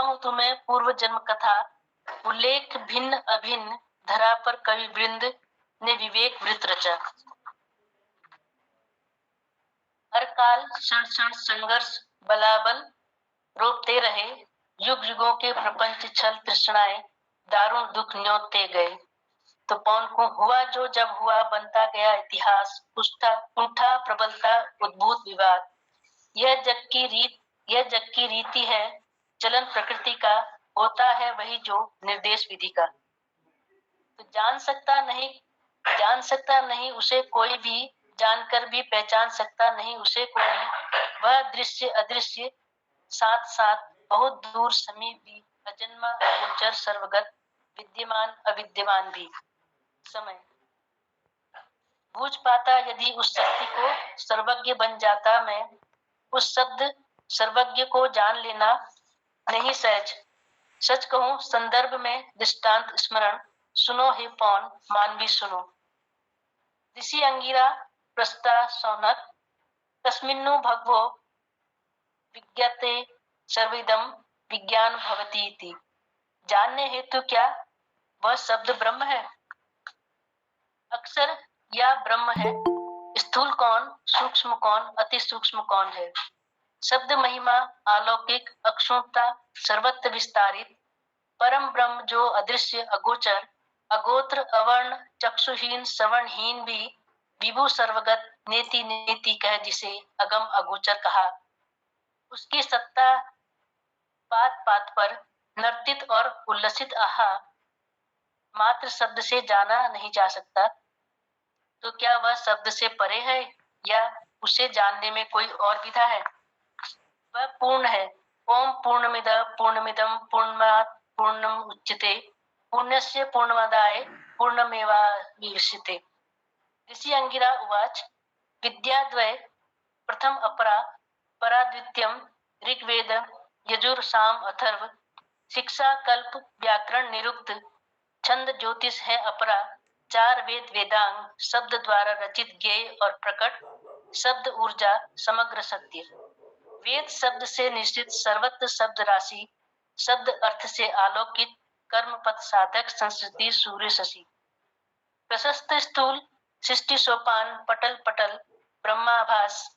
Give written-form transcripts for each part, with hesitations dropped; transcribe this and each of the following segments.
हूँ तुम्हें पूर्व जन्म कथा, उल्लेख भिन्न अभिन्न, धरा पर कवि वृंद ने विवेक वृत रचा। हर काल क्षण क्षण संघर्ष बलाबल रोकते रहे, युग युगों के प्रपंच छल तृष्णाएं दारुण दुख न्योते गए। तो पौन को हुआ जो जब हुआ, बनता गया इतिहास, कुंठा प्रबलता उद्भूत विवाद। यह जग की रीति है, चलन प्रकृति का, होता है वही जो निर्देश विधि का। तो जान सकता नहीं उसे कोई भी, जानकर भी पहचान सकता नहीं उसे कोई। वह दृश्य अदृश्य साथ साथ, बहुत दूर समीप भी, अजन्मा अगोचर सर्वगत, विद्यमान अविद्यमान भी। समय बूझ पाता यदि उस शक्ति को, सर्वज्ञ बन जाता मैं। उस शब्द सर्वज्ञ को जान लेना नहीं सहज। सच कहूं संदर्भ में दृष्टांत स्मरण, सुनो हे पौन मानवी सुनो। ऋषि अंगिरा प्रस्ता सौनक, तस्मिन्नु भगवो विज्ञाते सर्विदम विज्ञान भवति इति। जानने हेतु क्या वह शब्द ब्रह्म है, अक्षर या ब्रह्म है। स्थूल कौन, सूक्ष्म कौन, अति सूक्ष्म कौन है। शब्द महिमा अलौकिक, अक्षुणता सर्वत्र विस्तारित, परम ब्रह्म जो अदृश्य अगोचर, अगोत्र अवर्ण चक्षुहीन श्रवणहीन भी, विभु सर्वगत नेति नेति कह जिसे अगम अगोचर कहा। उसकी सत्ता पात पात पर नर्तित और उल्लसित आहा, मात्र शब्द से जाना नहीं जा सकता। तो क्या वह शब्द से परे है, या उसे जानने में कोई और विधा है। वह पूर्ण है। ओम पूर्णमिद पूर्णमिदम पूर्णात् पूर्णम उच्यते, पूर्णस्य पूर्णमादाय पूर्णमेवावशिष्यते। ऋषि अंगिरा उवाच, विद्याद्वय प्रथम अपरा, परा द्वितीयम ऋग्वेद यजुर साम अथर्व, शिक्षा कल्प व्याकरण निरुक्त, छंद ज्योतिष है अपरा, चार वेद वेदांग, शब्द द्वारा रचित ज्ञेय और प्रकट, शब्द ऊर्जा समग्र सत्य। वेद शब्द से निश्चित सर्वत्र शब्द राशि, शब्द अर्थ से आलोकित, कर्म पथ साधक संस्कृति सूर्य शशि। प्रशस्त स्थूल सृष्टि सोपान पटल पटल, ब्रह्माभास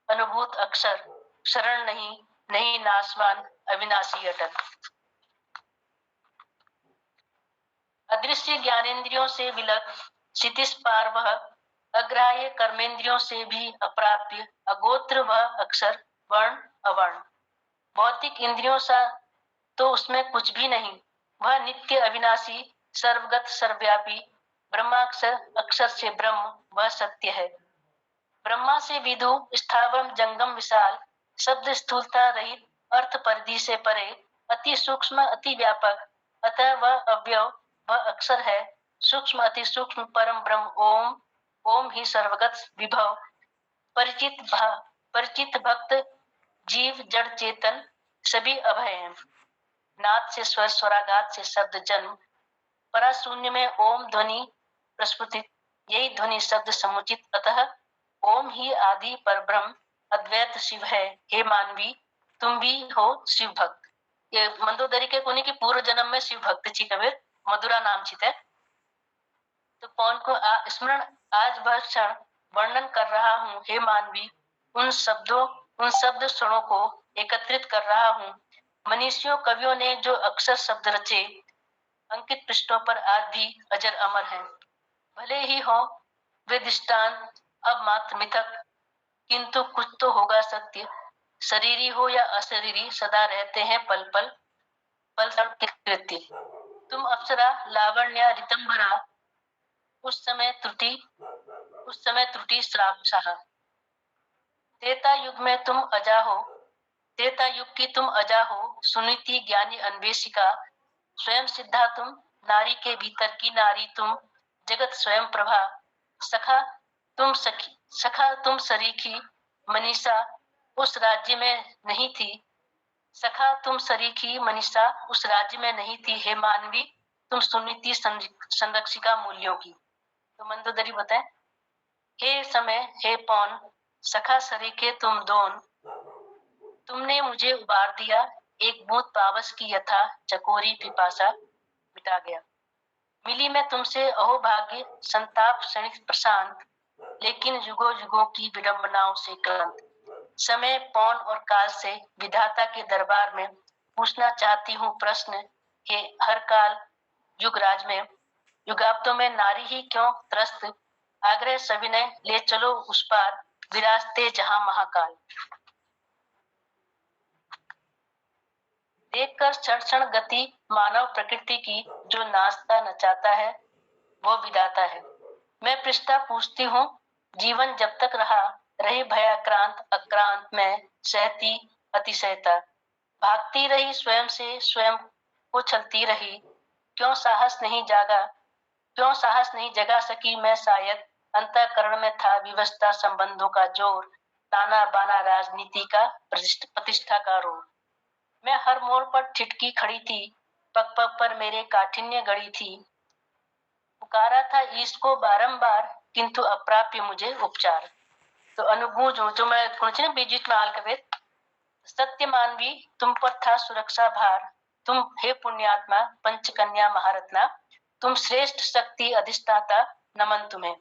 अनुभूत अक्षर, शरण नहीं नाशवान अविनाशी अटल। अदृश्य ज्ञानेन्द्रियों से विलग, क्षितिज पार वह, अग्राह्य कर्मेंद्रियों से भी अप्राप्य, अगोत्र वह अक्षर वर्ण अवर्ण। भौतिक इंद्रियों सा तो उसमें कुछ भी नहीं, वह नित्य अविनाशी सर्वगत सर्वव्यापी, ब्रह्माक्षर अक्षर से ब्रह्म वह सत्य है। ब्रह्मा से विदु स्थावरम जंगम विशाल, शब्द स्थूलता रहित, अर्थ परिधि से परे, अति सूक्ष्म अति व्यापक, अतः वह अव्यव वह अक्षर है, सूक्ष्म अति सूक्ष्म परम ब्रह्म ओम। ओम ही सर्वगत विभव, परिचित भक्त जीव जड़ चेतन सभी अभय हैं। नाद से स्वर, स्वराघात से शब्द जन्म, परा शून्य में ओम ध्वनि प्रस्फुटित, यही ध्वनि शब्द समुचित, अतः ओम ही आदि पर ब्रह्म अद्वैत शिव है। हे मानवी तुम भी हो शिव भक्त। ये मंदोदरी के कोने की पूर्व जन्म में शिव भक्त छी कबीर मधुरा नाम चित है। तो कौन को स्मरण आज वह क्षण वर्णन कर रहा हूँ। हे मानवी उन शब्द क्षणों को एकत्रित कर रहा हूँ। मनीषियों कवियों ने जो अक्षर शब्द रचे, अंकित पृष्ठों पर आज भी अजर अमर हैं। भले ही हो वे दृष्टांत अब मात्र मिथक, किंतु कुछ तो होगा सत्य। शरीरी हो या अशरीरी सदा रहते हैं पल पल कृत्य। तुम अप्सरा लावण्या रितंबरा, उस समय त्रुटि श्राप सहा। त्रेता युग में तुम अजा हो, त्रेता युग की तुम अजा हो, सुनीति ज्ञानी अन्वेषिका, स्वयं सिद्धा तुम, नारी के भीतर की नारी तुम, जगत स्वयं प्रभा। सखा तुम सरीखी मनीषा उस राज्य में नहीं थी, सखा तुम सरीखी मनीषा उस राज्य में नहीं थी। हे मानवी तुम सुनीति संरक्षिका मूल्यों की। तो मंदोदरी बताए, हे समय हे पौन सखा सरीखे तुम दोन, तुमने मुझे उबार दिया एक बूंद पावस की यथा चकोरी पिपासा मिटा गया। मिली मैं तुमसे अहो भाग्य संताप क्षणिक प्रशांत, लेकिन युगों युगों की विडंबनाओं से क्लांत। समय पौन और काल से विधाता के दरबार में पूछना चाहती हूँ प्रश्न, हे हर काल युगराज में युगाब्दों में नारी ही क्यों त्रस्त, आग्रह सविनय ले चलो उस पार विराजते जहां महाकाल। देखकर क्षण क्षण गति मानव प्रकृति की, जो नाचता नचाता है वो विधाता है। मैं पृष्ठा पूछती हूँ, जीवन जब तक रहा रही भयाक्रांत अक्रांत में सहती अतिशयता, भागती रही स्वयं से स्वयं को छलती रही, क्यों साहस नहीं जागा, क्यों साहस नहीं जगा सकी मैं शायद, अंतःकरण में था विवशता संबंधों का जोर, ताना बाना राजनीति का प्रतिष्ठा का रोग। मैं हर मोड़ पर ठिठकी खड़ी थी, पग पग पर मेरे काठिन्य गड़ी थी, पुकारा था ईश को बारंबार किंतु अप्राप्य मुझे उपचार। तो अनुगूंज जो मैं कुछ बीजित में आल कवे सत्य मानवी तुम पर था सुरक्षा भार, तुम हे पुण्यात्मा पंचकन्या महारत्ना, तुम श्रेष्ठ शक्ति अधिष्ठाता नमन तुम्हें।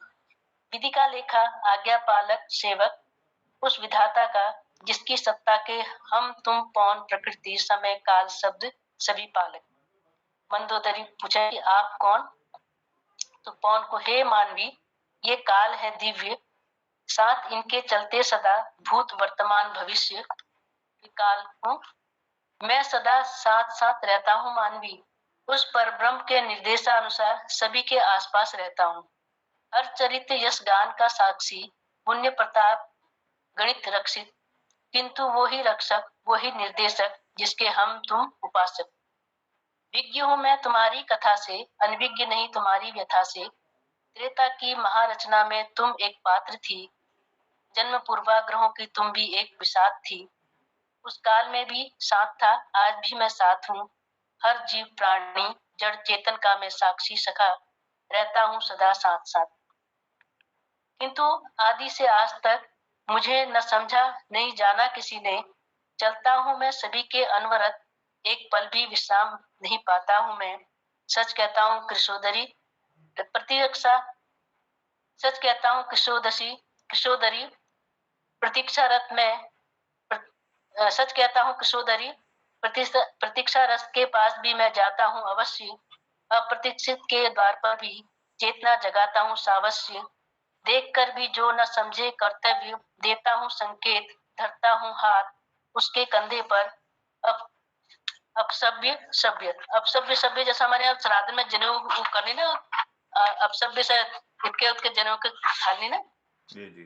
विधि का लेखा आज्ञा पालक सेवक उस विधाता का, जिसकी सत्ता के हम तुम पौन प्रकृति समय काल शब्द सभी पालक। मंदोदरी पूछे कि आप कौन, तो पौन को हे मानवी ये काल है दिव्य, साथ इनके चलते सदा भूत वर्तमान भविष्य काल हूँ, मैं सदा साथ साथ रहता हूँ मानवी, उस पर ब्रह्म के निर्देशानुसार सभी के आसपास रहता हूँ। हर चरित्र यश गान का साक्षी, पुण्य प्रताप गणित रक्षित, किंतु वो ही रक्षक वो ही निर्देशक जिसके हम तुम उपासक। विज्ञ हूँ मैं तुम्हारी कथा से, अनविज्ञ नहीं तुम्हारी व्यथा से, त्रेता की महारचना में तुम एक पात्र थी, जन्म पूर्वाग्रहों की तुम भी एक विषाद थी, उस काल में भी साथ था आज भी मैं साथ हूँ, हर जीव प्राणी जड़ चेतन का मैं साक्षी सखा, रहता हूँ सदा साथ साथ। किंतु आदि से आज तक मुझे न समझा नहीं जाना किसी ने, चलता हूँ मैं सभी के अनवरत, एक पल भी विश्राम नहीं पाता हूँ मैं, सच कहता हूँ कृशोदरी प्रतिरक्षा, सच कहता हूँ कृशोदरी प्रतीक्षारत में, सच कहता हूँ कृशोदरी प्रतीक्षा रस के पास भी मैं जाता हूँ अवश्य, अप्रतीक्षित के द्वार पर भी चेतना जगाता हूँ सावश्य, देख कर भी जो न समझे कर्तव्य देता हूँ संकेत, धरता हूँ हाथ उसके कंधे पर। अब अपसभ्य सभ्य जैसा हमारे यहाँ श्राद्ध में जनेऊ करनी ना, अपसभ्य से इतके उतके जनेऊ के खाली ना जी जी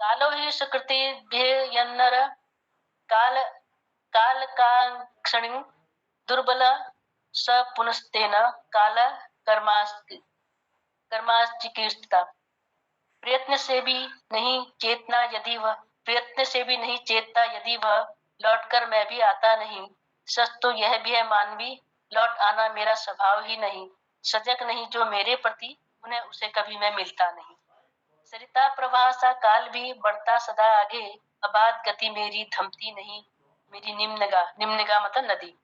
कालो ही सुकृति यन्नर काल काल का क्षणि दुर्बल स पुनस्तेन काल कर्माचिकीर्षता, प्रयत्न से भी नहीं चेतना यदि वह प्रयत्न से भी नहीं चेतता यदि वह, लौटकर मैं भी आता नहीं, सच तो यह भी है मानवी लौट आना मेरा स्वभाव ही नहीं, सजग नहीं जो मेरे प्रति उन्हें उसे कभी मैं मिलता नहीं। सरिता प्रवाह सा काल भी बढ़ता सदा आगे, अबाध गति मेरी थमती नहीं, मेरी निम्नगा मतलब नदी,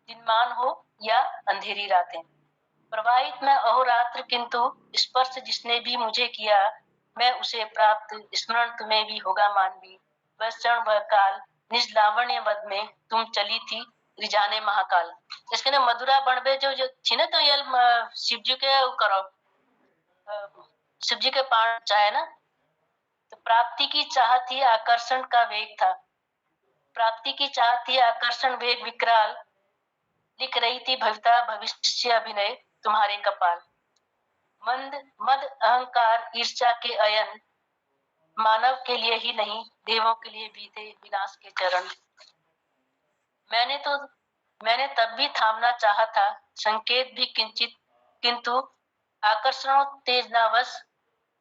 दिनमान हो या अंधेरी रातें प्रवाहित मैं अहोरात्र, किंतु स्पर्श जिसने भी मुझे किया मैं उसे प्राप्त, स्मरण तुम्हें भी होगा मानवी, वह क्षण वह काल निज लावण्य मद में तुम चली थी रिजाने महाकाल। इसके ना मधुरा बणबे जो थी ना, तो ये शिव जी के करो शिव जी के पाण चाहे ना, तो प्राप्ति की चाह थी आकर्षण का वेग था, प्राप्ति की चाह थी आकर्षण वेग विकराल, लिख रही थी भविता भविष्य अभिनय तुम्हारे कपाल। मद अहंकार ईर्ष्या के अयन, मानव के लिए ही नहीं देवों के लिए भी थे विनाश के चरण। मैंने तब भी थामना चाहा था संकेत भी किंचित, किंतु आकर्षणोत्तेजनावश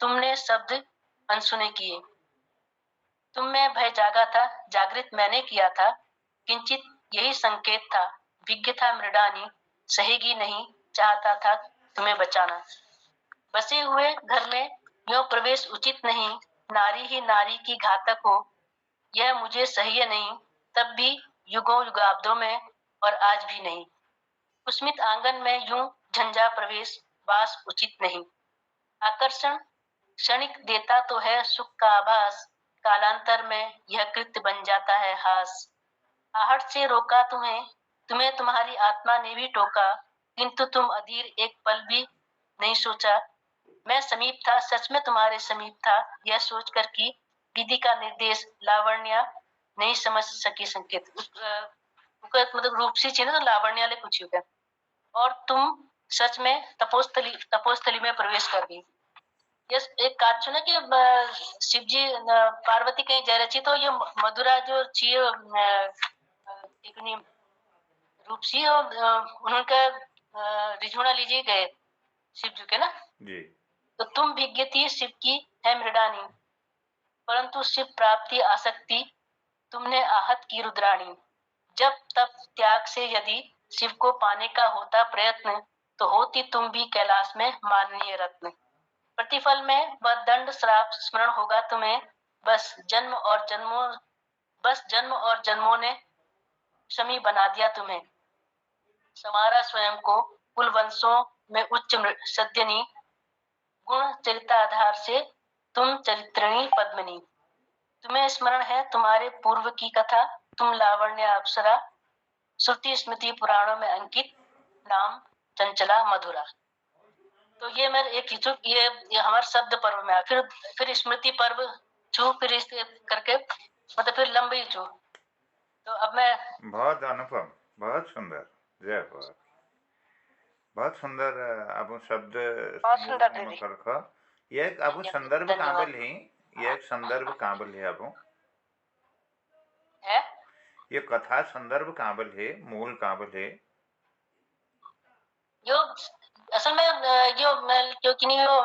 तुमने शब्द अनसुने किए। तुम में भय जागा था जागृत मैंने किया था, किंचित यही संकेत था, विज्ञ था मृडानी सहेगी नहीं, चाहता था तुम्हें बचाना। बसे हुए घर में यो प्रवेश उचित नहीं, नारी ही नारी की घातक हो यह मुझे सह्य नहीं, तब भी युगों युगाब्दों में और आज भी नहीं। कुस्मित आंगन में यूं झंझा प्रवेश वास उचित नहीं। आकर्षण क्षणिक देता तो है सुख का आभास, कालांतर में यह कृत्य बन जाता है हास। आहट से रोका तुम्हें, तुम्हें तुम्हारी आत्मा ने भी टोका, किंतु तुम अधीर एक पल भी नहीं सोचा। मैं समीप था, सच में तुम्हारे समीप था, यह सोचकर कि विधि का निर्देश लावण्या नहीं समझ सकी संकेत। मतलब रूपसी छी ना तो लावण्या ले पूछी होगा। और तुम सच में तपोस्थली में प्रवेश कर गई। यस, एक काच ना कि शिव जी पार्वती कहीं जा रही थी तो ये मधुरा जो छी एक रूपसी और उनका रिझुना लीजिए गए शिव जी के ना। जी। तो तुम विज्ञति शिव की है मृडानी, परंतु शिव प्राप्ति आसक्ति तुमने आहत की रुद्राणी। जब तब त्याग से यदि शिव को पाने का होता प्रयत्न, तो होती तुम भी कैलाश में माननीय रत्न। प्रतिफल में वह दंड श्राप स्मरण होगा तुम्हें, बस जन्म और जन्मों ने शमी बना दिया तुम्हें। संवारा स्वयं को कुल वंशों में उच्च सद्यनी, गुण चरिताधार से तुम चरित्रिणी पद्मिनी। तुम्हें स्मरण है तुम्हारे पूर्व की कथा, तुम लावण्य अप्सरा, श्रुति स्मृति पुराणों में अंकित, नाम चंचला मधुरा। तो ये मेरे एक ये हमारे शब्द पर्व में फिर स्मृति पर्व छू, फिर इस करके मतलब फिर लंबी छू। तो अब मैं बहुत अनुपम, बहुत सुंदर, जय हो। बहुत सुंदर। अब शब्द बहुत सुंदर दीदी। करख ये अब संदर्भ धन्यवाद काबिल ही, ये एक संदर्भ काबिल है। अब है ये कथा संदर्भ काबिल है, मूल काबिल है। यो असल में यो क्योंकि नहीं यो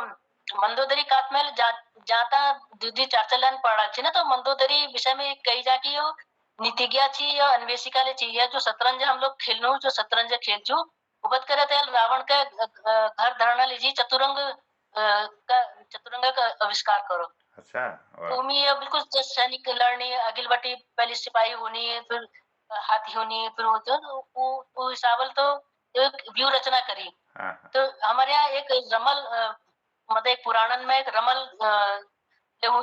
मंदोदरी कातमेल जाता दूधी चारचलन पड़ा छी ना, तो मंदोदरी विषय में कही जा कि यो नीतिज्ञा छी या अन्वेषिका ले चाहिए जो शतरंज हम लोग खेलनु, जो शतरंज खेल छू उपत करे थे रावण का घर धरना लीजिए चतुरंग का आविष्कार करो। अच्छा। तो वाह। ये बिल्कुल सैनिक लड़नी अगिल बटी पहली सिपाही होनी, फिर हाथी होनी, फिर वो हिसाबल तो एक व्यू रचना करी। हाँ हाँ तो हमारे यहाँ एक रमल मतलब एक पुराणन में एक रमल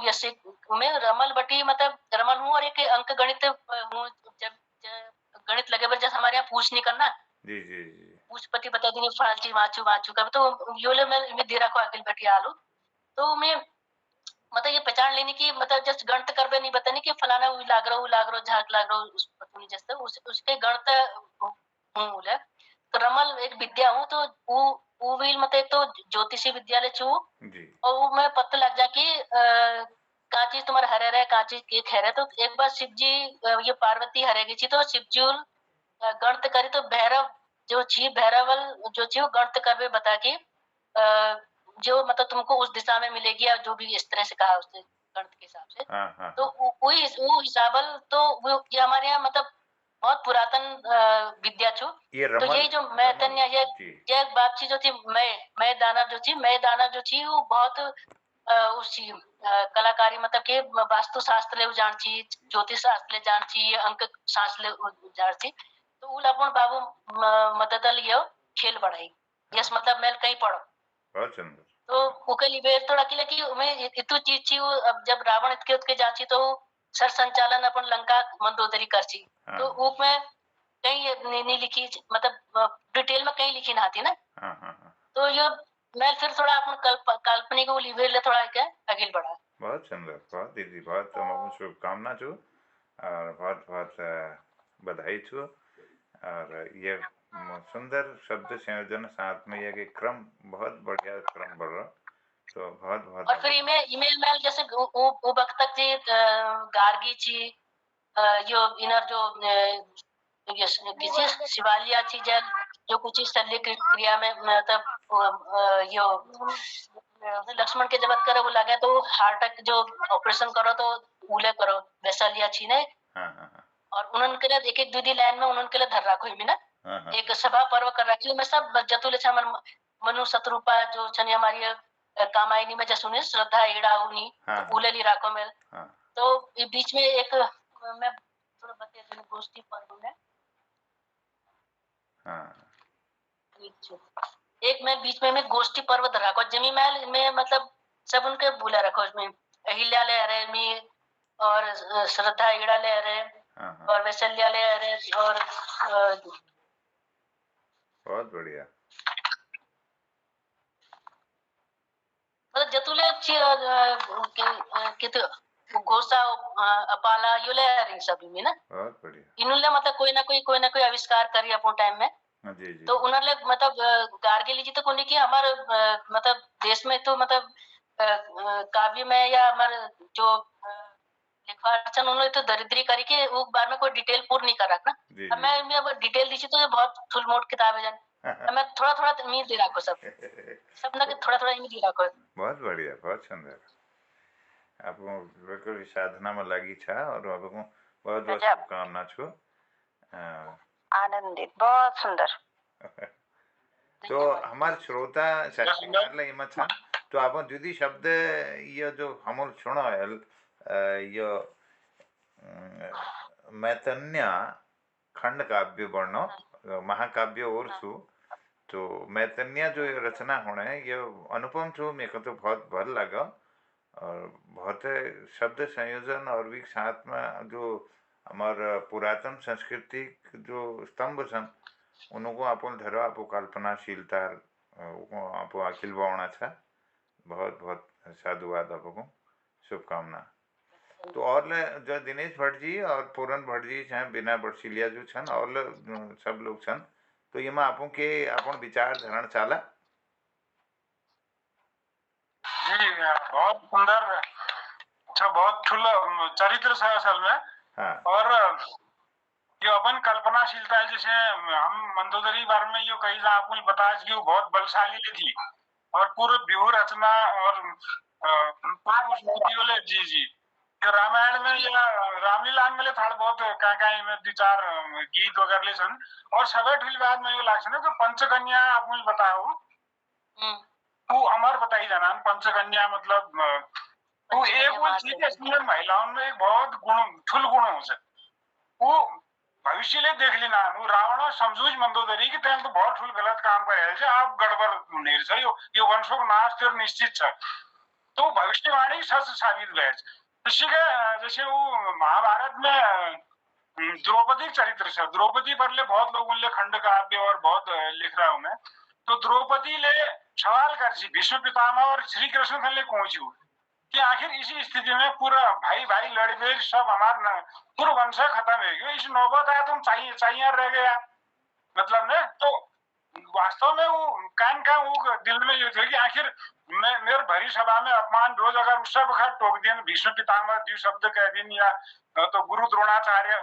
यसे में रमल बटी मतलब रमल हूँ और एक अंक गणित हूँ। जब गणित लगे पर जैसे हमारे यहाँ पूछ नहीं करना, जी जी जी। पूछ पति बता देंगे फालची वाचू वाचू का, तो योले में दे रखो अगिल बटी आलू। तो मैं मतलब ये पहचान लेने की मतलब जस्ट गणित कर नहीं बताने कि फलाना उ लाग रो झाक लाग रो उस पत्नी जैसे उसके गणित हूँ। तो रमल एक विद्या हूँ, तो वो भी मतलब एक तो ज्योतिषी विद्यालय छू, जी। और वो मैं पता लग जा कि का चीज तुम्हारा हरे रहे का चीज एक है। तो एक बार शिव जी ये पार्वती हरे गई थी, तो शिव जी गणित करी तो भैरव जो छी भैरवल जो छी वो गणित कर बता के जो मतलब तुमको उस दिशा में मिलेगी, या जो भी इस तरह से कहा उसने गणित के हिसाब से। हाँ हाँ तो हाँ। वो हिसाबल तो वो ये हमारे यहाँ मतलब बहुत पुरातन विद्या छू। ये तो रमल, यही जो मैं रमल। तन्या जी। ये बात चीज जो थी मैं दानव जो थी मैं दानव जो थी वो बहुत उसी कलाकारी मतलब के वास्तु शास्त्र ले जान छी, ज्योतिष शास्त्र ले जान छी, अंक शास्त्र ले जान छी। तो उल अपन बाबू मदद लियो खेल बढ़ाई। हाँ। यस मतलब मैं कहीं पढ़ो बहुत सुंदर। तो उके लिबेर थोड़ा कि लगी मैं इतु चीज छी। अब जब रावण इतके उतके जाची तो सर संचालन अपन लंका मंदोदरी करची। हाँ तो ऊप में कहीं नहीं लिखी मतलब डिटेल में कहीं लिखी ना थी ना। हाँ हाँ हाँ। तो ये मैं फिर थोड़ा अपन काल्पनिक को लिबेर ले थोड़ा क्या आगे बढ़ा। बहुत सुंदर, बहुत दीदी, बहुत शुभकामना छू और बहुत बहुत बधाई छू। और ये सुंदर शब्द संयोजन साथ में ये कि क्रम बहुत बढ़िया क्रम बढ़ रहा, तो बहुत बहुत और फिर अभिनंदन। ईमेल मेल जैसे वो वक्त तक जी गार्गी छी यो इनर जो किसी शिवालिया थी जब जो कुछ इस शल्य क्रिया में मतलब यो लक्ष्मण के जब करे वो लगे तो हार्ट अटैक जो ऑपरेशन करो तो उले करो वैसा लिया छी ने। हाँ हाँ हाँ और उन्होंने के लिए एक एक दूधी लाइन में उन्होंने के लिए धर रखो ही ना हाँ हाँ एक सभा पर्व कर रखी मैं सब जतुल मनु शत्रुपा जो छने हमारी कामायनी में जैसे उन्हें श्रद्धा एड़ा उन्हीं हाँ तो उले ली राखो में। हाँ। तो बीच में एक मैं बते दिन गोष्ठी पर्व में हाँ एक में बीच में गोष्ठी पर्व धराको जमी महल में मतलब सब उनके बुला रखो उसमें अहिल्या ले रहे मी और श्रद्धा ईड़ा ले रहे हाँ हाँ और वैशल्या ले रहे और बहुत बढ़िया। मतलब जतुले कित गोसा अपाला यो ले रही सभी में ना बहुत बढ़िया। इन्होंने मतलब कोई ना कोई आविष्कार करी अपन टाइम में हाँ जी जी तो उन्होंने मतलब गार्गिल जी तो कोनी की हमारे मतलब देश में तो मतलब काव्य में या हमारे जो लिखवाचन उन्होंने तो दरिद्री करी के वो बार में कोई डिटेल पूर्ण नहीं कर रखा जी अब मैं अब डिटेल दी तो ये बहुत फुल मोट किताब है जन मैं थोड़ा थोड़ा उम्मीद दे रखो सब ना कि थोड़ा थोड़ा उम्मीद दे रखो बहुत बढ़िया, बहुत सुंदर। आपको बिल्कुल साधना में लगी छा और आपको बहुत बहुत शुभकामना छो। आनंदित बहुत सुंदर तो हमारे श्रोता साक्षात्कार एम छन तो आप जुदी शब्द ये जो हम सुनो ये मैतन्या खंड काव्य वर्णो महाकाव्य और सु तो मैतन्या जो ये रचना होने ये अनुपम छो मेरे को तो बहुत भल लगा और बहुत शब्द संयोजन और भी साथ में जो हमारा पुरातन संस्कृति जो स्तंभ सन उनको अपन धरो आपको कल्पनाशीलता आपको अखिल बावना था बहुत बहुत साधुवाद आपको शुभकामना। तो और जो दिनेश भट्ट जी और पूरन भट्ट जी चाहे बिना बर्सिलिया जो छन और सब लोग छन तो ये में आपो के अपन विचार धरण चाला जी बहुत सुंदर अच्छा बहुत ठुलो चरित्र है असल में। हाँ और यो अपन कल्पनाशीलता है जैसे हम मंदोदरी बारे में यो कही जा आपको बता कि वो बहुत बलशाली थी और पूरे व्यूह रचना और जी जी यो रामायण में या रामलीला में थाड़ बहुत कहीं में दो चार गीत वगैरह ले सन और सबे ठुली बात में यो लाग ना जो पंचकन्या आपको बताओ वो अमर बताई जाना पंचकन्या मतलब वो एक वो चीज है महिलाओं में एक बहुत गुण ठुल गुण हो सकता वो भविष्य ले देख लेना वो रावण समझूज मंदोदरी की तेल तो बहुत ठुल गलत काम करे आप गड़बड़ नहीं सही ये वंशों को नाश तो निश्चित है तो भविष्यवाणी सच साबित भय ऋषि के जैसे वो महाभारत में द्रौपदी चरित्र से द्रौपदी पर ले बहुत लोगों ने खंड काव्य और बहुत लिख रहा हूं मैं तो द्रौपदी ले सवाल कर सी भीष्म पितामह और श्री कृष्ण ले पहुंची कि आखिर इसी स्थिति में पूरा भाई भाई लड़बेर सब हमारा पूरा वंश खत्म है गया इस नौबत आया तुम चाहिए चाहिए रह गया मतलब ने तो वास्तव में वो कान का वो दिल में ये थे कि आखिर मैं मेरे भरी सभा में अपमान रोज अगर उस सब खा टोक दिया भीष्म पितामह द्वि शब्द कह दिन या तो गुरु द्रोणाचार्य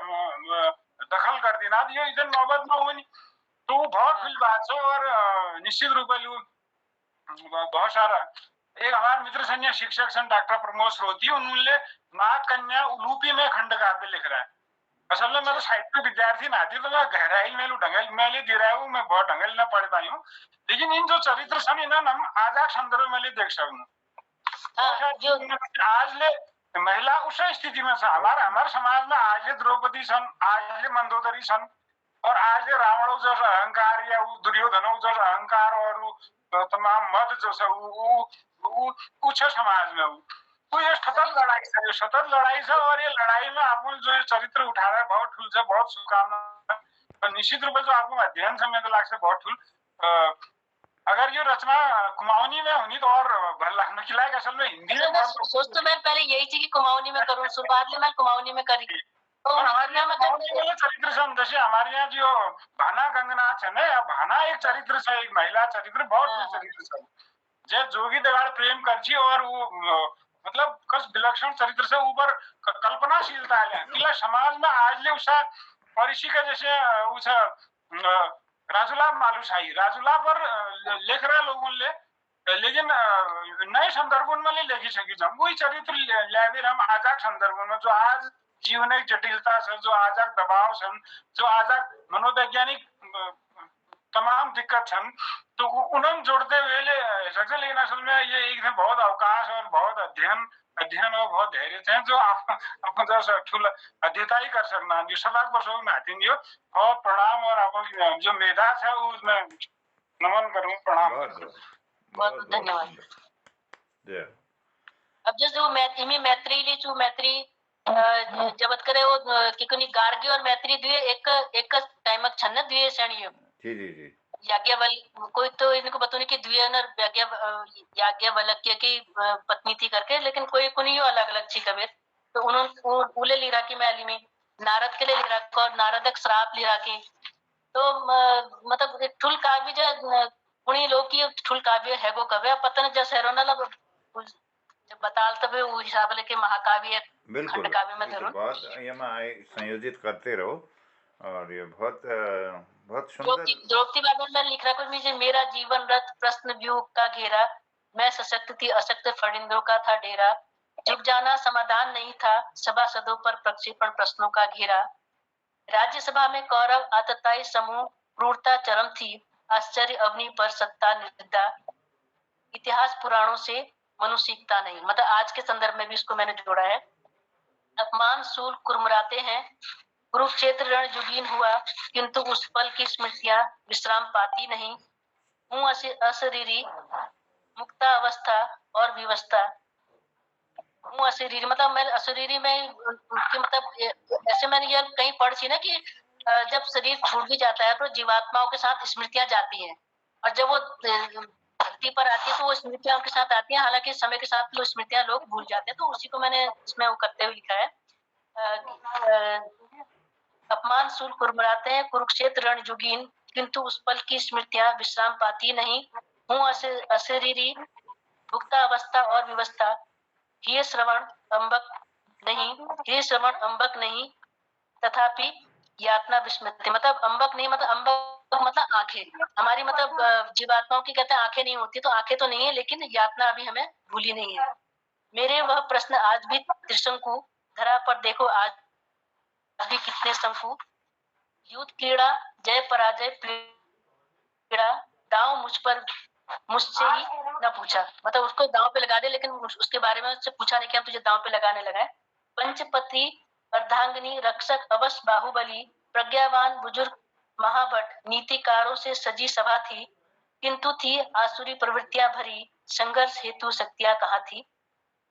दखल कर देना ये इधर नौबत में हुई तो वो बहुत फिल बात है और निश्चित रूप से बहुत सारा एक हमारे मित्र संजय शिक्षक सन डॉक्टर प्रमोद श्रोती उन्होंने नाग कन्या उलूपी में खंड काव्य लिख रहा है असल में मैं तो साहित्य विद्यार्थी ना थी तो मैं गहराई में ढंगल में ले दे रहा हूँ मैं बहुत ढंगल ना पढ़ पाई हूँ लेकिन इन जो चरित्र सन इन हम आज संदर्भ में ले देख सकूँ आज ले महिला उस स्थिति में हमारे समाज में आज ले द्रौपदी सन आज ले मंदोदरी सन और आज रावण जो अहंकार या दुर्योधन जो अहंकार और तमाम मद जो कुछ समाज में तो ये सतत लड़ाई से और ये लड़ाई में आप जो चरित्र उठा रहा है बहुत ठुल से बहुत शुभकामना और निश्चित रूप से जो आपको अध्ययन समय तो लाग से बहुत ठुल अगर ये रचना कुमाऊनी में होनी तो और भल लगने की लायक असल में हिंदी में सोच तो मैं पहले यही थी कि कुमाऊनी में करूं शुरुआत में मैं कुमाऊनी में करी और हमारे यहाँ चरित्र सन जैसे हमारे यहाँ जो भाना गंगना है ना या भाना एक चरित्र से एक महिला चरित्र बहुत चरित्र से जे जोगी दगाड़ प्रेम करजी और वो मतलब कस विलक्षण चरित्र से ऊपर कल्पनाशीलता है किला समाज में आज ले उसा और इसी का जैसे उस राजूला मालूशाही राजूला पर लिख रहे लोगों ले लेकिन नए संदर्भों में ले लेगी सकी जम वही चरित्र ले हम आजाद संदर्भों में जो आज जीवन एक जटिलता से जो आजाद दबाव सन जो आजाद मनोवैज्ञानिक तमाम दिक्कत छन तो उन्होंने जोड़ते हुए ले सकते, लेकिन असल में ये एकदम बहुत अवकाश और बहुत अध्ययन और बहुत धैर्य थे जो आप जैसे ठुल अध्ययता ही कर सकना जो सबाक बसों में आती नहीं हो। और प्रणाम, और आप जो मेधा है उसमें नमन करूं, प्रणाम। बहुत धन्यवाद। अब जैसे मैत्री जो मैत्री जबत करे वो कि कोनी गार्गी और मैत्री द्वे एक टाइमक छन्न द्वे श्रेणी जी याज्ञवल कोई तो इनको बतौने की द्वियनर याज्ञवल्क्य की पत्नी थी करके, लेकिन कोई को नहीं अलग अलग थी कबीर। तो उन्होंने उले लीरा की मैली में नारद के लिए लीरा को और नारदक श्राप लीरा की। तो मतलब ठुल काव्य जो पुणी लोग की ठुल काव्य है गो कव्य पतन जैसे रोना लब बताल तब वो हिसाब लेके महाकाव्य बिल्कुल खंड काव्य में तो बहुत ये में संयोजित करते रहो और ये बहुत सुंदर। द्रौपदी बाबन में लिख रहा कुछ मुझे मेरा जीवन रथ प्रश्न व्यूह का घेरा, मैं सशक्त थी अशक्त फरिंदों का था डेरा, चुप जाना समाधान नहीं था सभासदों पर प्रक्षेपण प्रश्नों का घेरा, राज्यसभा में कौरव आतताई समूह क्रूरता चरम थी, आश्चर्य अवनी पर सत्ता निर्दा, इतिहास पुराणों से मनुष्य सीखता नहीं। मतलब आज के संदर्भ में भी इसको मैंने जोड़ा है। अपमान सूल कुरमुराते हैं, कुरुक्षेत्र रणजुगीन हुआ किंतु उस पल की स्मृतियां विश्राम पाती नहीं, हूँ अशरीरी मुक्ता अवस्था और विवस्था, हूँ अशरीरी मतलब मैं अशरीरी में उनकी मतलब ऐसे मैंने ये कहीं पढ़ी ना कि जब शरीर छूट भी जाता है तो जीवात्माओं के साथ स्मृतियां जाती हैं, और जब वो धरती पर आती है तो वो स्मृतियां उनके साथ आती हैं, हालांकि समय के साथ वो स्मृतियां लोग भूल जाते हैं। तो उसी को मैंने इसमें वो करते हुए लिखा है। अपमान सूल कुरमुराते हैं कुरुक्षेत्र रणजुगीन किंतु उस पल की स्मृतियां विश्राम पाती नहीं, हूँ अशरीरी भुक्ता अवस्था और व्यवस्था, ये श्रवण अंबक नहीं तथापि यातना विस्मृति। मतलब अंबक नहीं मतलब अंबक मतलब आंखें हमारी मतलब जीवात्माओं की कहते हैं आंखें नहीं होती, तो आंखें तो नहीं है लेकिन यातना अभी हमें भूली नहीं है। मेरे वह प्रश्न आज भी त्रिशंकु, धरा पर देखो आज भी कितने शंकु, युद्ध क्रीड़ा जय पराजय पीड़ा, दांव मुझसे ही न पूछा। मतलब उसको दांव पे लगा दे लेकिन उसके बारे में उससे पूछा नहीं कि हम तुझे दांव पे लगाने लगा है। पंचपति अर्धांगिनी रक्षक अवश्य बाहुबली, प्रज्ञावान बुजुर्ग महाभट, नीतिकारों से सजी सभा थी किंतु थी आसुरी प्रवृत्तियां भरी, संघर्ष हेतु शक्तियां कहाँ थी।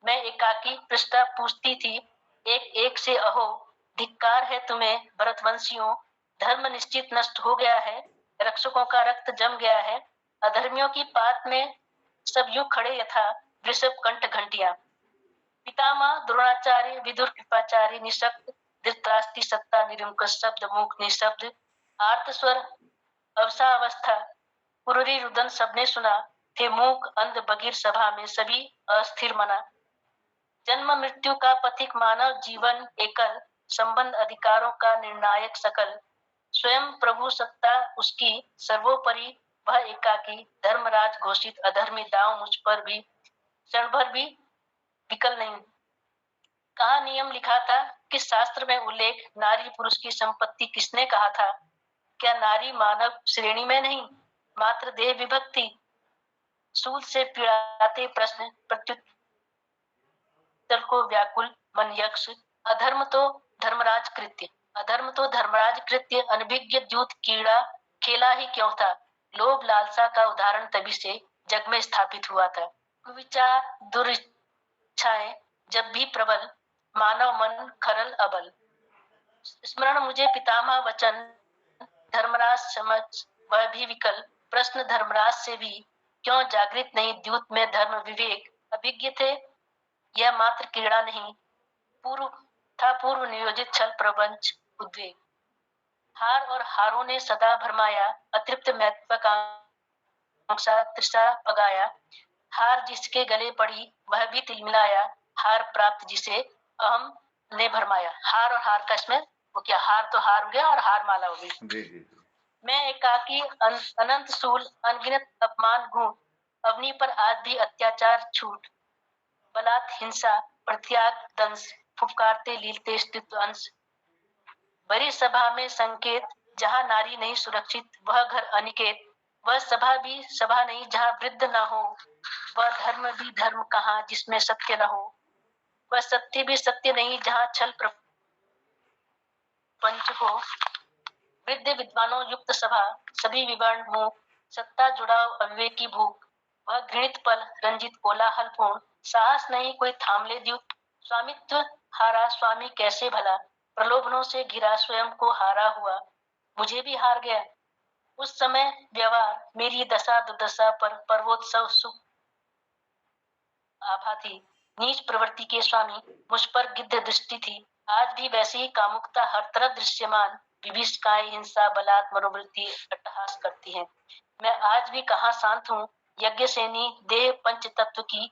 मैं एकाकी पृष्ठा पूछती थी एक एक से अहो, धिक्कार है तुम्हें भरतवंशियों, धर्म निश्चित नष्ट हो गया है, रक्षकों का रक्त जम गया है, अधर्मियों की पात में सब युग खड़े यथा वृषभ कंठ घंटिया, पितामह द्रोणाचार्य विदुर कृपाचार्य निशक्त, धृतराष्ट्री सत्ता निरुंक शब्द मूक निशब्द, आर्त स्वर अवस्था पुरुरी रुदन सबने सुना, थे मूक अंध बगिर सभा में सभी अस्थिर मना, जन्म मृत्यु का पथिक मानव जीवन एकल, संबंध अधिकारों का निर्णायक सकल, स्वयं प्रभु सत्ता उसकी सर्वोपरि वह एकाकी, धर्मराज घोषित अधर्मी दांव मुझ पर भी क्षण भर भी विकल नहीं। कहा नियम लिखा था, किस शास्त्र में उल्लेख, नारी पुरुष की संपत्ति किसने कहा था, क्या नारी मानव श्रेणी में नहीं मात्र देह विभक्ति, सूल से पीड़ाते प्रश्न प्रत्युत्तर को व्याकुल मन यक्ष, अधर्म तो धर्मराज कृत्य अनभिज्ञ द्यूत कीड़ा खेला ही क्यों था, लोभ लालसा का उदाहरण तभी से जग में स्थापित हुआ था, कुविचार दुरिच्छाएं जब भी प्रबल, मानव मन खरल अबल, स्मरण मुझे पितामह वचन, धर्मराज समझ वह भी विकल, प्रश्न धर्मराज से भी क्यों जागृत नहीं द्यूत में धर्म विवेक, अभिज्ञ थे यह मात्र क्रीड़ा नहीं, पूर्व नियोजित छल प्रपंच उद्वेग, हार और हारों ने सदा भरमाया, अतृप्त महत्वाकांक्षा तृषा पगाया, हार जिसके गले पड़ी वह भी तिलमिलाया, हार प्राप्त जिसे अहम ने भरमाया। हार और हार का इसमें वो क्या, हार तो हार हो गया और हार माला हो गई। मैं एकाकी अनंत सूल अनगिनत अपमान गुण, अवनी पर आज भी अत्याचार छूट, बलात् हिंसा प्रत्याग दंश, फुफकारते लीलते स्थित अंश, बड़ी सभा में संकेत जहां नारी नहीं सुरक्षित वह घर अनिकेत, वह सभा भी सभा नहीं जहाँ वृद्ध न हो, वह धर्म भी धर्म कहाँ जिसमें सत्य न हो, वह सत्य भी सत्य नहीं जहाँ छल प्रपंच हो। वृद्ध विद्वानों युक्त सभा, सभी विवर्ण मुख, सत्ता जुड़ाव अविवेकी भूख, वह घृणित पल रंजित कोलाहल पूर्ण, साहस नहीं कोई थाम ले द्युत, स्वामित्व हारा स्वामी कैसे भला, प्रलोभनों से घिरा स्वयं को हारा हुआ, मुझे भी हार गया। उस समय व्यवहार मेरी दशा दुर्दशा पर पर्वोत्सव सुख आभा थी। नीच प्रवृत्ति के स्वामी मुझ पर गिद्ध दृष्टि थी। आज भी वैसी ही कामुकता हर तरफ दृश्यमान, विभीषिकाएं हिंसा बलात् मनोवृत्ति अट्टहास करती है। मैं आज भी कहाँ शांत हूँ, यज्ञ सेनी देह पंच तत्व की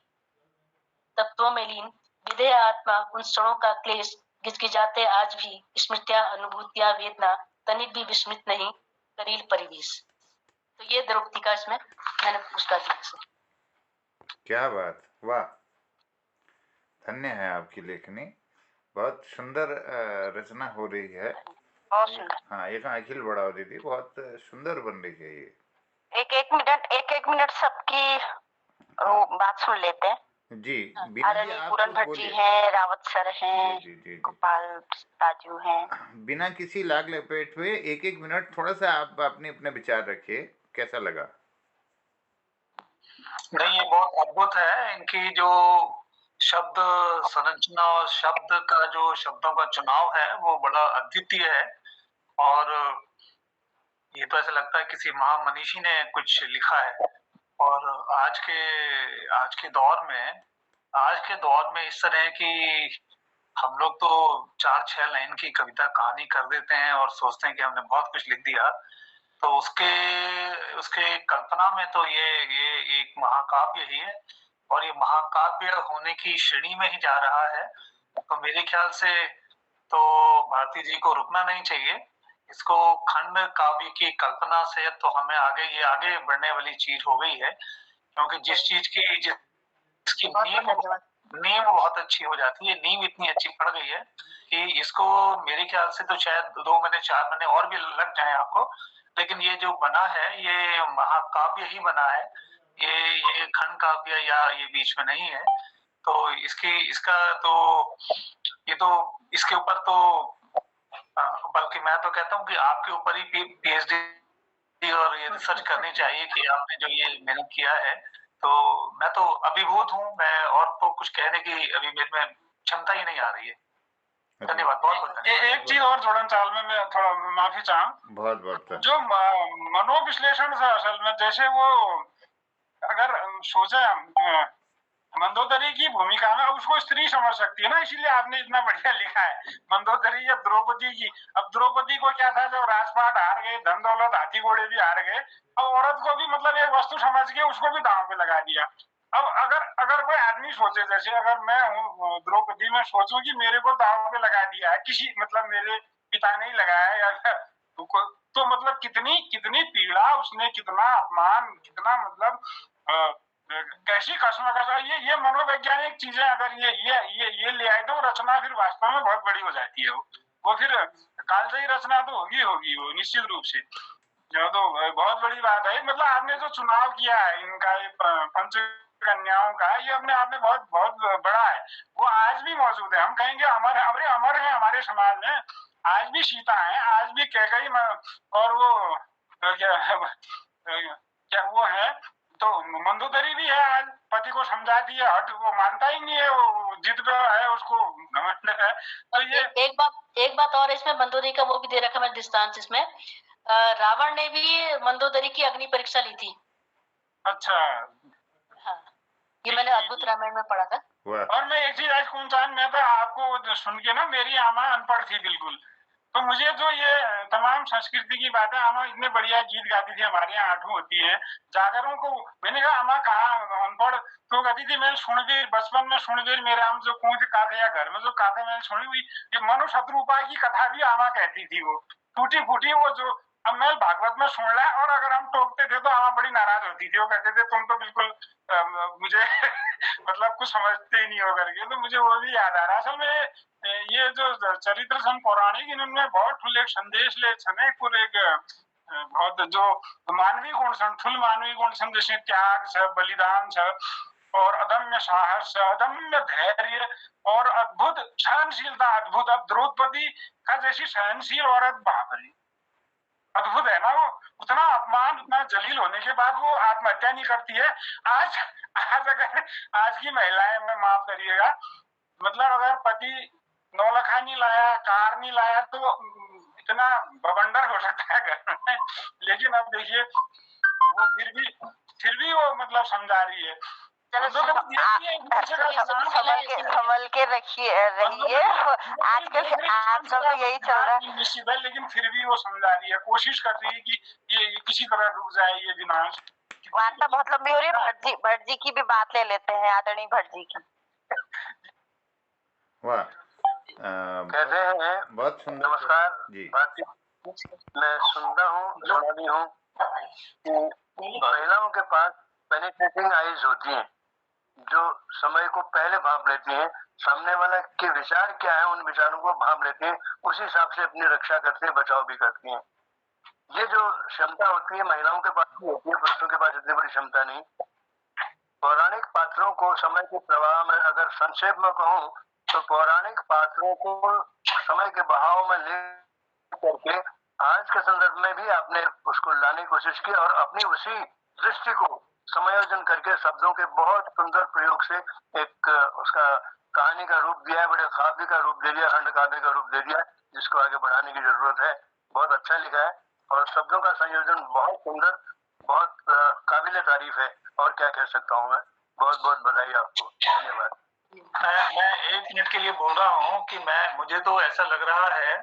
तत्वों में लीन, विदेह आत्मा उन क्षणों का क्लेश गिजगिजाते आज भी, स्मृतियां अनुभूतियां वेदना तनिक भी विस्मृत नहीं, करील परिवेश। तो ये द्रौपदी का इसमें मैंने उसका दिया से। क्या बात, वाह, धन्य है आपकी लेखनी, बहुत सुंदर रचना हो रही है। बहुत सुंदर। हाँ, ये अखिल बढ़ाओ दीदी, बहुत सुंदर बन रही है ये। एक मिनट सबकी बात सुन लेते हैं। जी, बीना जी आप पूरन कुछ भट्ट जी बोलिए। हैं, रावत सर हैं, जी जी जी जी। गोपाल राजू हैं। बिना किसी लाग लपेट हुए एक एक मिनट थोड़ा सा आप अपने अपने विचार रखिए, कैसा लगा? नहीं, ये बहुत अद्भुत है। इनकी जो शब्द संरचना और शब्द का जो शब्दों का चुनाव है वो बड़ा अद्वितीय है, और ये तो ऐसा लगता है किसी महामनीषी ने कुछ लिखा है। और आज के दौर में इस तरह की हम लोग तो 4-6 लाइन की कविता कहानी कर देते हैं और सोचते हैं कि हमने बहुत कुछ लिख दिया, तो उसके कल्पना में तो ये एक महाकाव्य ही है, और ये महाकाव्य होने की श्रेणी में ही जा रहा है। तो मेरे ख्याल से तो भारती जी को रुकना नहीं चाहिए। इसको खंड काव्य की कल्पना से तो हमें आगे बढ़ने वाली चीज हो गई है, क्योंकि जिसकी नींव बहुत अच्छी हो जाती है, नींव इतनी अच्छी पड़ गई है कि इसको मेरे ख्याल से तो शायद 2 महीने 4 महीने और भी लग जाए आपको, लेकिन ये जो बना है ये महाकाव्य ही बना है। ये खंड काव्य या ये बीच में नहीं है। तो इसके ऊपर तो बल्कि मैं तो कहता हूँ कि आपके ऊपर ही पीएचडी और ये रिसर्च करनी चाहिए कि आपने जो ये मेहनत किया है। तो मैं तो अभिभूत हूँ, मैं और तो कुछ कहने की अभी मेरे में क्षमता ही नहीं आ रही है। धन्यवाद, बहुत बहुत धन्यवाद। एक चीज और जोड़न चाल में मैं थोड़ा माफी चाहूँ, बहुत जो मनोविश्लेषण से असल में जैसे वो अगर सोचे मंदोदरी की भूमिका में उसको स्त्री समझ सकती है ना, इसीलिए आपने इतना बढ़िया लिखा है मंदोदरी या द्रौपदी की। अब द्रौपदी को क्या था, जब राजपाट हार गए, धन दौलत हाथी घोड़े भी हार गए, अब औरत को भी मतलब एक वस्तु समझ के उसको भी दांव पे लगा दिया। अब अगर कोई आदमी सोचे, जैसे अगर मैं हूँ द्रौपदी में सोचूं कि मेरे को दांव पे लगा दिया है किसी, मतलब मेरे पिता ने ही लगाया है, या तो मतलब कितनी पीड़ा उसने, कितना अपमान, कितना मतलब कैसी कश्मकश। ये मनोवैज्ञानिक चीजें अगर ये ले आए तो रचना फिर वास्तव में बहुत बड़ी हो जाती है। वो फिर कालजयी रचना तो होगी वो निश्चित रूप से। जो तो बहुत बड़ी बात है। मतलब आपने जो चुनाव किया है इनका, ये पंच कन्याओं का, ये अपने आप में बहुत बहुत बड़ा है। वो आज भी मौजूद है। हम कहेंगे अमर है हमारे समाज में। आज भी सीता है, आज भी कैकेयी और वो क्या वो है, तो मंदोदरी भी है। आज पति को समझाती है, हट, वो मानता ही नहीं है, वो जिद पे है, उसको घमंड है। तो ये एक बात और इसमें मंदोदरी का वो भी दे रखा है दृष्टांत इसमें, रावण ने भी मंदोदरी की अग्नि परीक्षा ली थी। अच्छा, हाँ, ये मैंने अद्भुत रामायण में पढ़ा था। और मैं एक चीज आज कुंचान में था, आपको सुन के ना, मेरी आमा अनपढ़ थी बिल्कुल, तो मुझे जो ये तमाम संस्कृति की बातें, आमा इतने बढ़िया गीत गाती थी, हमारे यहाँ 8वीं होती है जागरों को। मैंने कहा आमा कहाँ अनपढ़, तो कहती थी मैं सुनवीर, बचपन में सुनवीर मेरे हम जो कूद काथे या घर में जो काथे मैंने सुनी हुई, ये मनु शत्रुपा की कथा भी आमा कहती थी, वो टूटी फूटी, वो जो अब मैं भागवत में सुन ला, और अगर हम टोकते थे तो आमा बड़ी नाराज होती थी। वो कहते थे तुम तो बिल्कुल मुझे मतलब कुछ समझते ही नहीं हो करके। तो मुझे वो भी याद आ रहा। असल में ये जो चरित्र सन पौराणिक, इनमें बहुत ठुले संदेश ले छने, एक बहुत जो मानवीय गुण छन्, ठुल मानवीय गुण छन्, जैसे त्याग छ, बलिदान छ और अदम्य साहस छ, अदम्य धैर्य और अद्भुत सहनशीलता। अद्भुत। अब द्रौपदी का जैसी सहनशील औरत, बाप रे, अद्भुत है ना वो। उतना अपमान, उतना जलील होने के बाद वो आत्महत्या नहीं करती है। आज आज अगर आज की महिलाएं, में माफ करिएगा, मतलब अगर पति नौलखा नहीं लाया, कार नहीं लाया, तो इतना बवंडर हो सकता है घर में, लेकिन अब देखिए वो फिर भी वो मतलब समझा रही है। संभल के रहिए। आजकल तो यही चल रहा है। निश्चित है, लेकिन फिर भी वो समझा रही है, कोशिश कर रही है कि ये किसी तरह रुक जाए ये विनाश। वार्ता बहुत लंबी हो रही है। भट्ट जी की भी बात ले लेते हैं, आदरणीय भट्ट जी की। वाह, कहते हैं बहुत सुंदर। नमस्कार जी, मैं सुनता हूँ, सुना भी हूँ कि महिलाओं के पास पेनिट्रेटिंग आईज होती हैं, जो समय को पहले भांप लेती हैं, सामने वाला के विचार क्या है उन विचारों को भांप लेती हैं, उसी हिसाब से अपनी रक्षा करती हैं, बचाव भी करती हैं। ये जो क्षमता होती है महिलाओं के पास भी होती है, पुरुषों के पास इतनी बड़ी क्षमता नहीं। पौराणिक पात्रों को समय के प्रवाह में अगर संक्षेप में कहूँ तो पौराणिक पात्रों को समय के बहाव में ले करके आज के संदर्भ में भी आपने उसको लाने की कोशिश की और अपनी उसी दृष्टि को समायोजन करके शब्दों के बहुत सुंदर प्रयोग से एक उसका कहानी का रूप दिया है, बड़े काव्य का रूप दे दिया, खंड काव्य का रूप दे दिया, जिसको आगे बढ़ाने की जरूरत है। बहुत अच्छा लिखा है और शब्दों का संयोजन बहुत सुंदर, बहुत काबिल तारीफ है। और क्या कह सकता हूँ मैं। बहुत बहुत बधाई आपको, धन्यवाद। मैं 1 मिनट के लिए बोल रहा हूँ कि मुझे तो ऐसा लग रहा है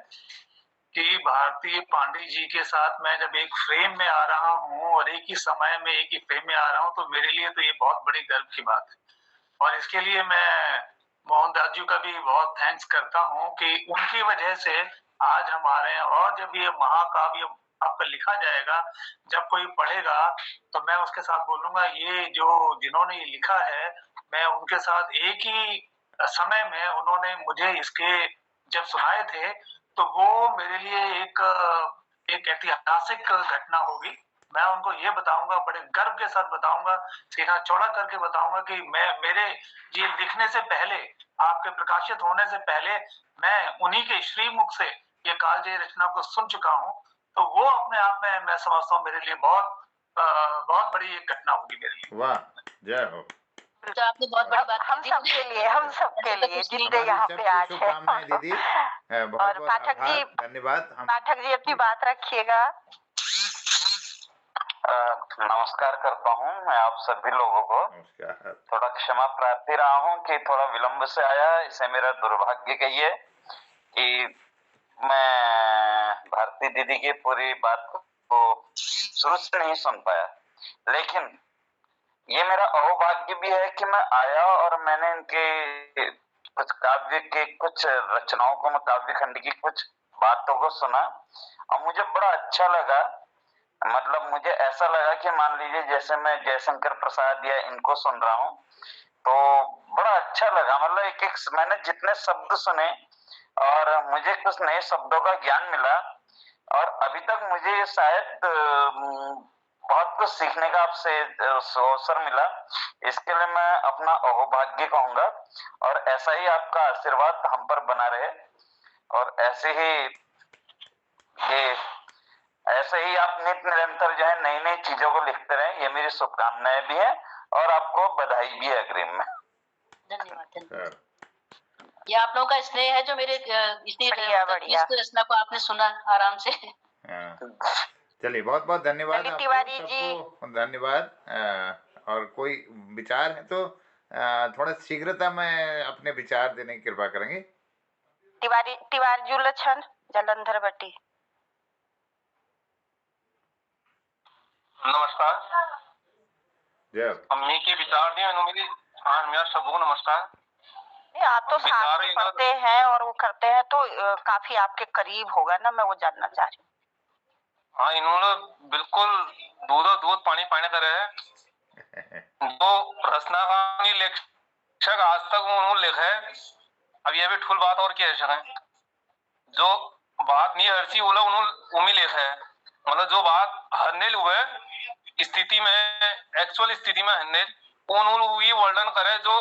कि भारती पांडे जी के साथ मैं जब एक फ्रेम में आ रहा हूँ और एक ही समय में एक ही फ्रेम में आ रहा हूँ, तो मेरे लिए तो ये बहुत बड़ी गर्व की बात है। और इसके लिए मैं मोहनदास जी का भी बहुत थैंक्स करता हूँ कि उनकी वजह से आज हम आ रहे हैं। और जब ये महाकाव्य आपका लिखा जाएगा, जब कोई पढ़ेगा तो मैं उसके साथ बोलूंगा, ये जो जिन्होंने ये लिखा है, मैं उनके साथ एक ही समय में उन्होंने मुझे इसके जब सुनाए थे, तो वो मेरे लिए एक ऐतिहासिक घटना होगी। मैं उनको ये बताऊंगा, बड़े गर्व के साथ बताऊंगा, सीना चौड़ा करके बताऊंगा कि मेरे ये लिखने से पहले, आपके प्रकाशित होने से पहले, मैं उन्हीं के श्रीमुख से ये कालजयी रचना को सुन चुका हूँ। तो वो अपने आप में मैं समझता हूँ मेरे लिए बहुत बड़ी एक घटना होगी मेरे लिए। वाह, जय हो। तो आपने बहुत बड़ी बात हम सबके लिए जितने यहाँ पे आज है। शुभकामनाएं दीदी, बहुत बहुत आभार, धन्यवाद। पाठक जी अपनी बात रखिएगा। नमस्कार करता हूँ मैं आप सभी लोगों को। नमस्कार। थोड़ा क्षमा प्रार्थी रहा हूँ कि थोड़ा विलंब से आया, इसे मेरा दुर्भाग्य कहिए कि मैं भारती दीदी की पूरी बात को शुरू से नहीं सुन पाया, लेकिन ये मेरा अहोभाग्य भी है कि मैं आया और मैंने इनके कुछ काव्य के कुछ रचनाओं को, काव्य खंड की कुछ बातों को सुना और मुझे बड़ा अच्छा लगा। मतलब मुझे ऐसा लगा कि मान लीजिए जैसे मैं जयशंकर प्रसाद या इनको सुन रहा हूँ, तो बड़ा अच्छा लगा। मतलब एक एक मैंने जितने शब्द सुने और मुझे कुछ नए शब्दों का ज्ञान मिला और अभी तक मुझे शायद बहुत कुछ सीखने का आपसे अवसर मिला। इसके लिए मैं अपना अहोभाग्य कहूंगा और ऐसा ही आपका आशीर्वाद हम पर बना रहे और ऐसे ही आप नित्य निरंतर जो है नई नई चीजों को लिखते रहे, ये मेरी शुभकामनाएं भी है और आपको बधाई भी है अग्रिम में। धन्यवाद। ये आप लोगों का स्नेह है जो मेरे इस रचना को आपने सुना आराम से। चलिए, बहुत बहुत धन्यवाद तिवारी जी, धन्यवाद। और कोई विचार है तो थोड़ा शीघ्रता में अपने विचार देने की कृपा करेंगे। तिवारी जुलछन जलंधर बट्टी। नमस्कार। जय। के विचार दिए मेरा सबको नमस्कार। आप तो साथ में पढ़ते हैं और वो करते हैं तो काफी आपके करीब होगा ना, मैं वो जानना चाह रही हूँ। हाँ, इन्होंने बिल्कुल दूध पानी करे है। जो रचना का लेखक आज तक उन्होंने लिखा है, अब ये भी ठुल बात और क्या है, जो बात नहीं हरसी वो लोग उन्होंने लिखा है। मतलब जो बात हन्नेल हुए स्थिति में, एक्चुअल स्थिति में हन्नेल हुई वर्णन करे जो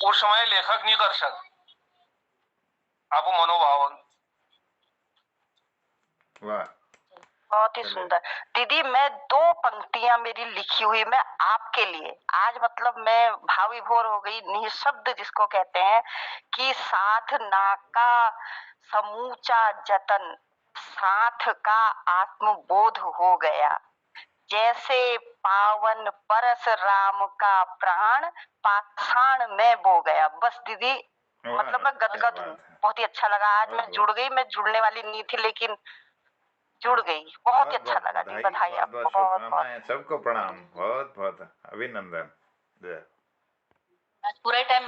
उस समय लेखक नहीं कर सक। आप मनोभाव वाह, बहुत ही सुंदर। दीदी मैं 2 पंक्तियां मेरी लिखी हुई मैं आपके लिए आज मतलब मैं भाव विभोर हो गई, निशब्द जिसको कहते हैं कि साधना का समूचा जतन साथ का आत्मबोध हो गया, जैसे पावन परस राम का प्राण पाषाण में बो गया। बस दीदी मतलब मैं गदगद हूँ, बहुत ही अच्छा लगा। आज मैं जुड़ गई, मैं जुड़ने वाली नहीं थी लेकिन जुड़ गई। बहुत ही अच्छा लगा दी, बधाई आपको। बहुत बहुत सबको प्रणाम, बहुत बहुत अभिनंदन। आज पूरा टाइम